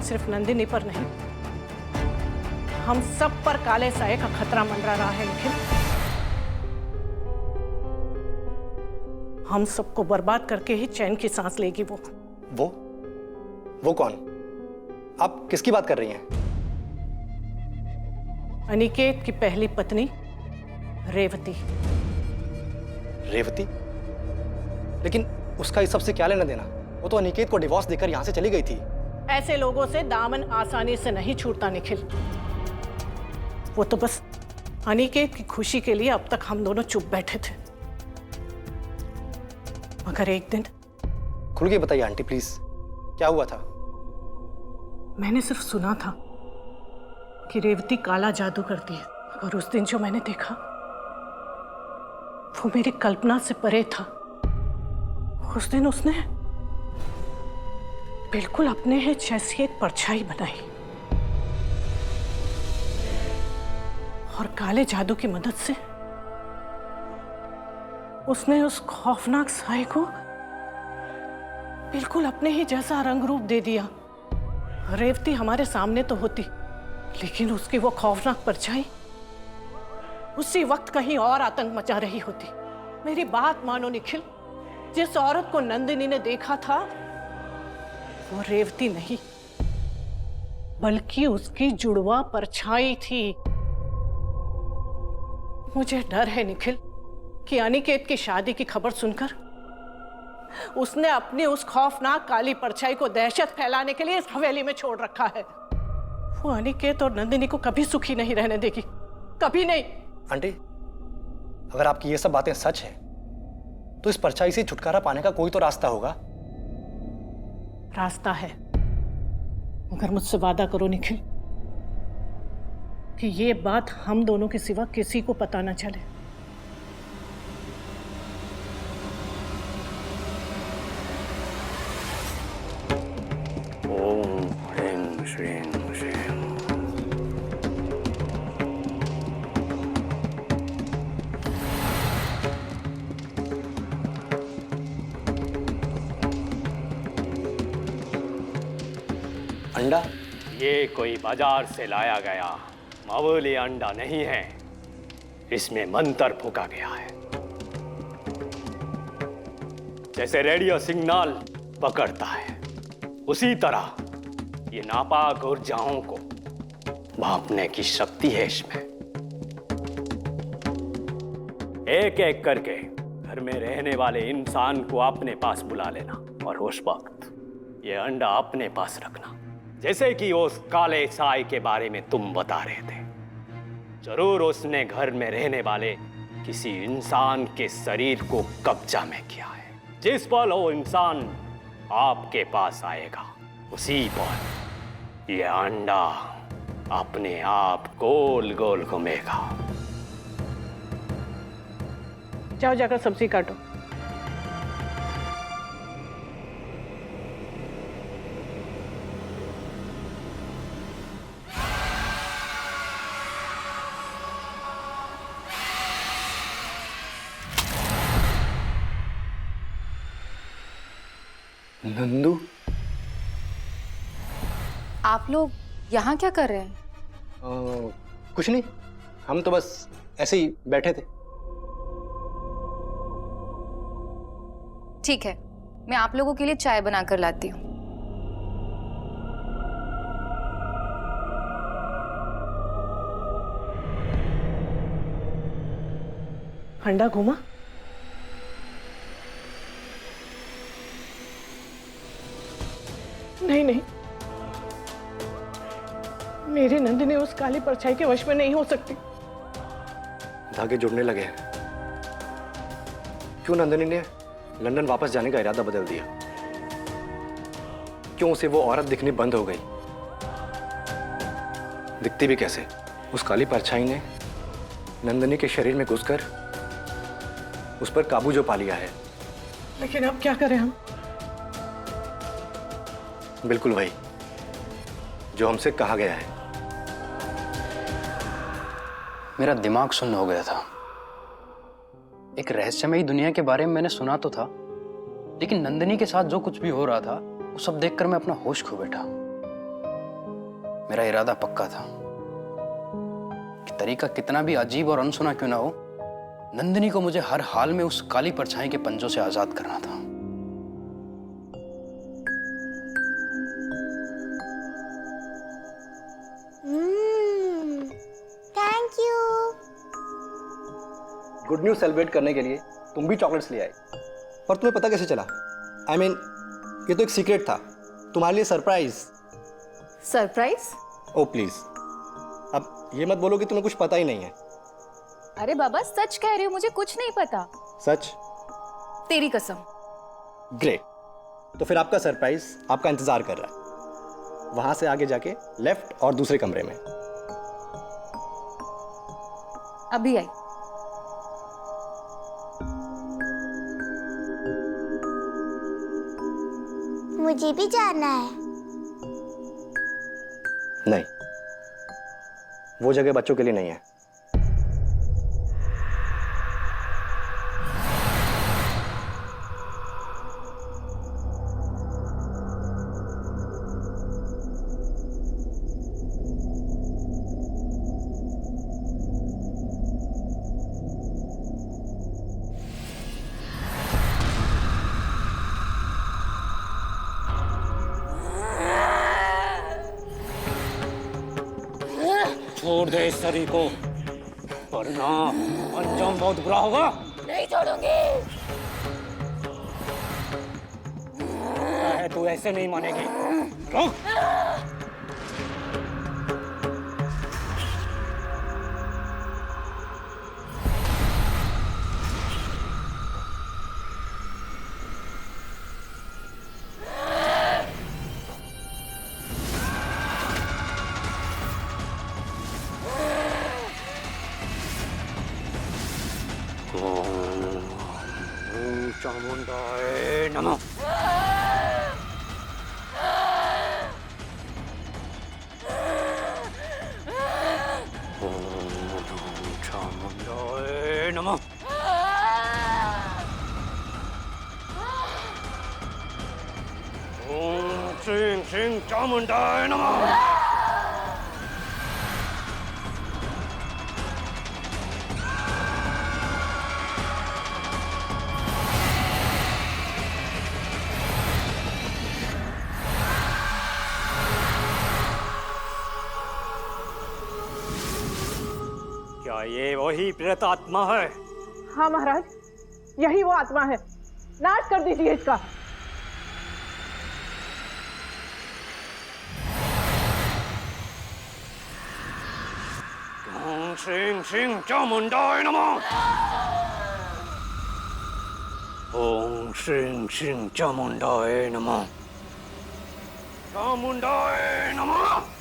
सिर्फ नंदिनी पर नहीं, हम सब पर काले साए का खतरा मंडरा रहा है निखिल। हम सबको बर्बाद करके ही चैन की सांस लेगी वो। वो कौन? आप किसकी बात कर रही हैं? अनिकेत की पहली पत्नी रेवती। रेवती? लेकिन उसका इस सब से क्या लेना देना? वो तो अनिकेत को डिवोर्स देकर यहां से चली गई थी। ऐसे लोगों से दामन आसानी से नहीं छूटता निखिल। वो तो बस अनिकेत की खुशी के लिए अब तक हम दोनों चुप बैठे थे, मगर एक दिन। खुल के बताइए आंटी प्लीज, क्या हुआ था? मैंने सिर्फ सुना था कि रेवती काला जादू करती है, और उस दिन जो मैंने देखा वो मेरी कल्पना से परे था। उस दिन उसने बिल्कुल अपने ही जैसी एक परछाई बनाई और काले जादू की मदद से उसने उस खौफनाक साए को बिल्कुल अपने ही जैसा रंग रूप दे दिया। रेवती हमारे सामने तो होती, लेकिन उसकी वो खौफनाक परछाई उसी वक्त कहीं और आतंक मचा रही होती। मेरी बात मानो निखिल, जिस औरत को नंदिनी ने देखा था वो रेवती नहीं, बल्कि उसकी जुड़वा परछाई थी। मुझे डर है निखिल कि अनिकेत की शादी की खबर सुनकर उसने अपनी उस खौफनाक काली परछाई को दहशत फैलाने के लिए इस हवेली में छोड़ रखा है। वो अनिकेत और नंदिनी को कभी सुखी नहीं रहने देगी, कभी नहीं। आंटी, अगर आपकी ये सब बातें सच है तो इस परछाई से छुटकारा पाने का कोई तो रास्ता होगा। रास्ता है, मगर मुझसे वादा करो निखिल कि ये बात हम दोनों के सिवा किसी को पता न चले। ओम ह्रीं श्रीं श्रीं। अंडा? ये कोई बाजार से लाया गया मामूली अंडा नहीं है, इसमें मंत्र फूका गया है। जैसे रेडियो सिग्नल पकड़ता है, उसी तरह ये नापाक ऊर्जाओं को भांपने की शक्ति है इसमें। एक एक करके घर में रहने वाले इंसान को अपने पास बुला लेना और उस वक्त ये अंडा अपने पास रखना। जैसे कि उस काले साए के बारे में तुम बता रहे थे, जरूर उसने घर में रहने वाले किसी इंसान के शरीर को कब्जा में किया है। जिस पल वो इंसान आपके पास आएगा, उसी पल ये अंडा अपने आप गोल गोल घूमेगा। जाओ जाकर सब्जी काटो। नंदू, आप लोग यहाँ क्या कर रहे हैं? कुछ नहीं, हम तो बस ऐसे ही बैठे थे। ठीक है, मैं आप लोगों के लिए चाय बनाकर लाती हूँ। अंडा घूमा? नहीं नहीं, मेरी नंदिनी उस काली परछाई के वश में नहीं हो सकती। धागे जुड़ने लगे हैं। क्यों नंदिनी ने लंदन वापस जाने का इरादा बदल दिया? क्यों उसे वो औरत दिखनी बंद हो गई? दिखती भी कैसे? उस काली परछाई ने नंदिनी के शरीर में घुसकर उस पर काबू जो पा लिया है। लेकिन अब क्या करें हम? बिल्कुल वही जो हमसे कहा गया है। मेरा दिमाग सुन्न हो गया था। एक रहस्यमयी दुनिया के बारे में मैंने सुना तो था, लेकिन नंदिनी के साथ जो कुछ भी हो रहा था वो सब देखकर मैं अपना होश खो बैठा। मेरा इरादा पक्का था कि तरीका कितना भी अजीब और अनसुना क्यों ना हो, नंदिनी को मुझे हर हाल में उस काली परछाई के पंजों से आजाद करना था। Thank you. Good news celebrate करने के लिए तुम भी चॉकलेट्स ले आए। और तुम्हें पता कैसे चला? ये तो एक सीक्रेट था, तुम्हारे लिए सरप्राइज। सरप्राइज? ओ प्लीज, अब ये मत बोलो कि तुम्हें कुछ पता ही नहीं है। अरे बाबा सच कह रहे हो, मुझे कुछ नहीं पता। सच? तेरी कसम। ग्रेट, तो फिर आपका सरप्राइज आपका इंतजार कर रहा है। वहां से आगे जाके लेफ्ट और दूसरे कमरे में। अभी आई। मुझे भी जाना है। नहीं, वो जगह बच्चों के लिए नहीं है। छोड़ दे इस शरीर को, वरना अंजाम बहुत बुरा होगा। नहीं छोड़ूंगी। तू ऐसे नहीं मानेगी। रुक। चामुंडाय नमः। चामुंडाय नमः। ओम श्रीं श्रीं चामुंडाय नमः। क्या ये वही प्रेत आत्मा है? हाँ महाराज, यही वो आत्मा है। नाश कर दीजिए इसका। ओम श्रीं श्रीं चामुंडाय नमः। ओम श्रीं श्रीं चामुंडाय नमः। चामुंडाय नमः।